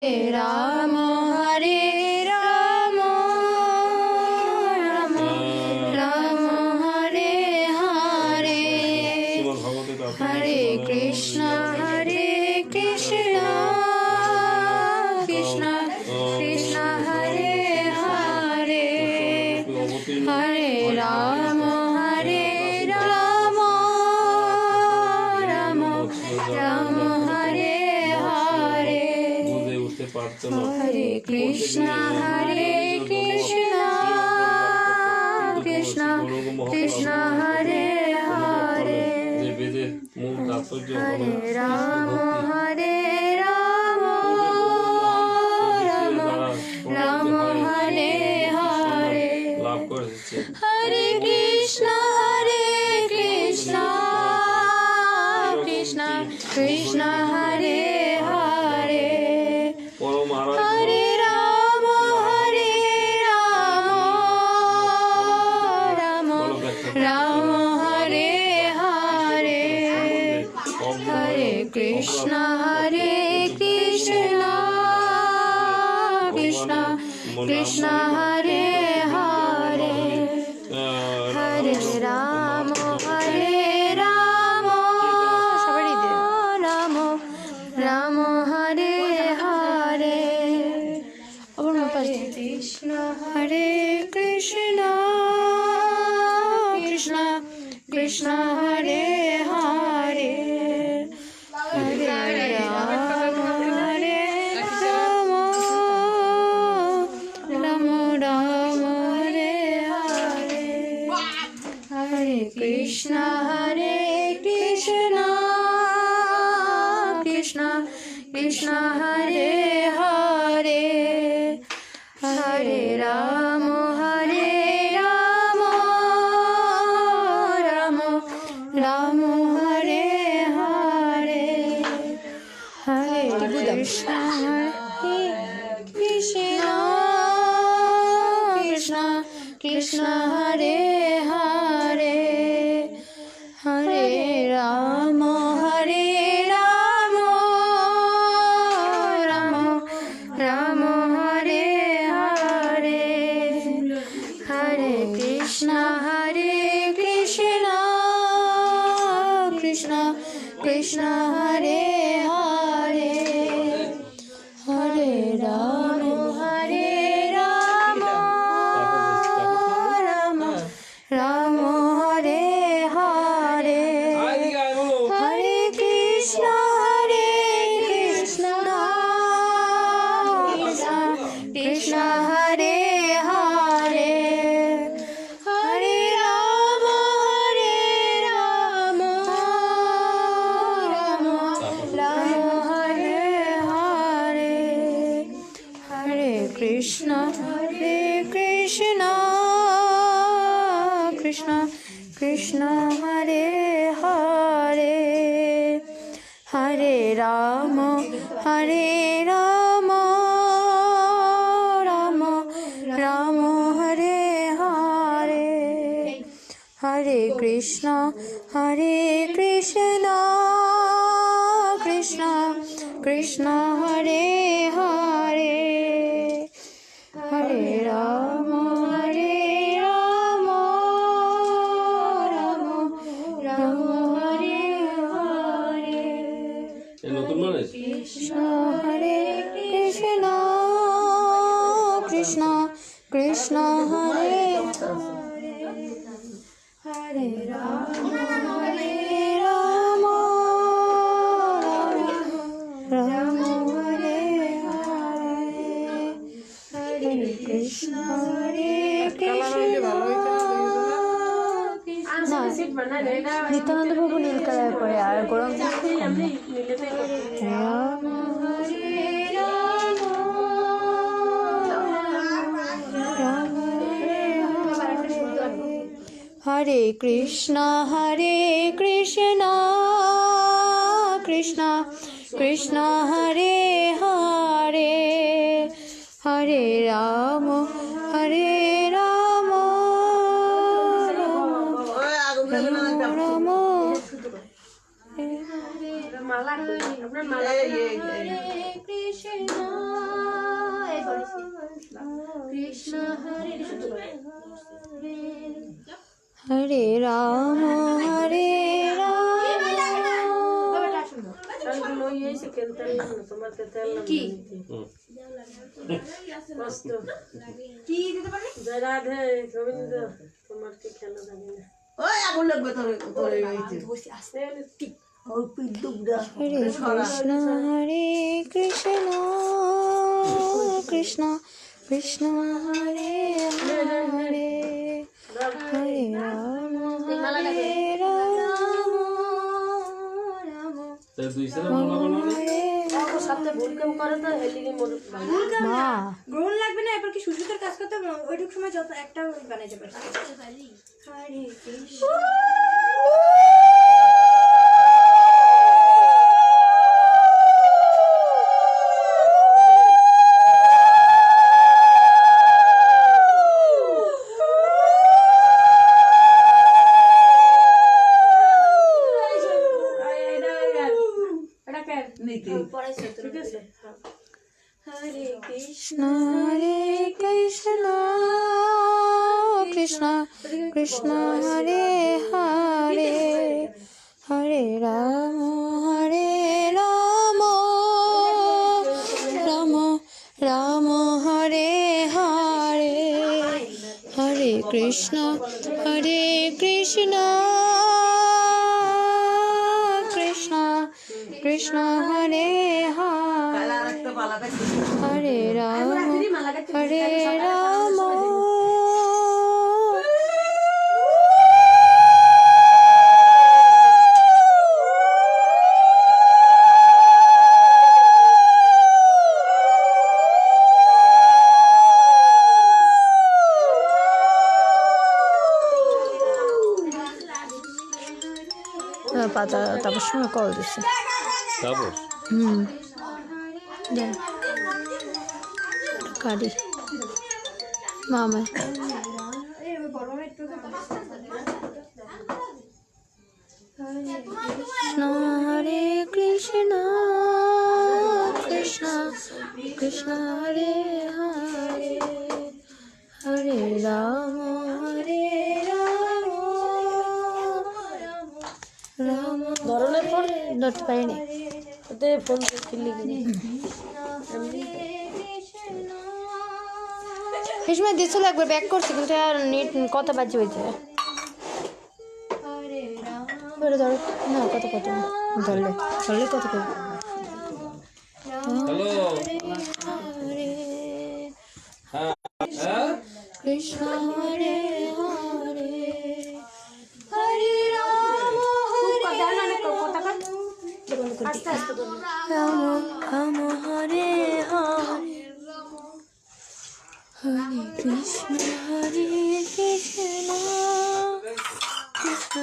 রাম হরে রাম রাম রাম হরে হরে হরে কৃষ্ণ কৃষ্ণ কৃষ্ণ হরে হরে হরে রাম রাম রাম হরে হরে হরে কৃষ্ণ কৃষ্ণ কৃষ্ণ হরে হরে হরে রাম রাম রাম হরে হরে হরে কৃষ্ণ কৃষ্ণ কৃষ্ণ হরে হরে হরে রাম রাম রাম হরে হরে হরে কৃষ্ণ কৃষ্ণ কৃষ্ণ কৃষ্ণ হরে হরে হরে রাম সবারই রাম রাম হরে হরে কৃষ্ণ কৃষ্ণ কৃষ্ণ কৃষ্ণ হরে হরে হরে রাম রাম রাম হরে হরে হরে কৃষ্ণ কৃষ্ণ কৃষ্ণ কৃষ্ণ হরে হরে হরে রাম রাম রাম হরে হরে হরে কৃষ্ণ কৃষ্ণ কৃষ্ণ কৃষ্ণ হরে হরে হরে রাম রাম রাম হরে হরে হরে কৃষ্ণ কৃষ্ণ কৃষ্ণ কৃষ্ণ হরে হরে হরে রাম রাম রাম হরে হরে হরে কৃষ্ণ কৃষ্ণ হরে হরে হরে রাম রাম রাম হরে হরে হরে কৃষ্ণ কৃষ্ণ কৃষ্ণ কৃষ্ণ হরে হরে হরে রাম রাম রাম হরে হরে হরে কৃষ্ণ কৃষ্ণ কৃষ্ণ কৃষ্ণ হরে হরে হরে রাম রাম রাম হরে হরে কৃষ্ণ কৃষ্ণ কৃষ্ণ কৃষ্ণ হরে হরে রাম রাম রাম হরে হরে হরে কৃষ্ণ নিত্যানন্দ প্রভু নীল কালার পরে আর গরম রাম হরে কৃষ্ণ কৃষ্ণ কৃষ্ণ কৃষ্ণ হরে হরে হরে রাম রাম রাম মালা কৃষ্ণ হরে রাম হরে রাধে গোবিন্দ তোমার কি খেলা জানি না হরে কৃষ্ণ হরে কৃষ্ণ কৃষ্ণ কৃষ্ণ হরে হরে হরে রাম হরে গ্রহণ লাগবে না, এবার কি সুযোগের কাজ করতে হবে ওইটুক সময় যত একটা বানাইতে পারছি। হরে কৃষ্ণ হরে কৃষ্ণ হরে কৃষ্ণ কৃষ্ণ কৃষ্ণ হরে হরে হরে রাম রাম রাম হরে হরে হরে কৃষ্ণ কৃষ্ণ কৃষ্ণ হরে হরে রাম হরে রাম পাতা তারপর সময় কল দিচ্ছে কারি মামা কৃষ্ণ হরে কৃষ্ণ কৃষ্ণ কৃষ্ণ হরে হরে হরে রাম রাম ধরনের ফোন ধরতে পারিনি ওতে ফোন কিনলি এই সময় দিচ্ছিল একবার ব্যাক করছি কিন্তু আর নেট কত বাজে হয়েছে ধরো না কত ধরলে কত কৃষ্ণ হরে হরে হরে রাম রাম হরে হরে হরে কৃষ্ণ কৃষ্ণ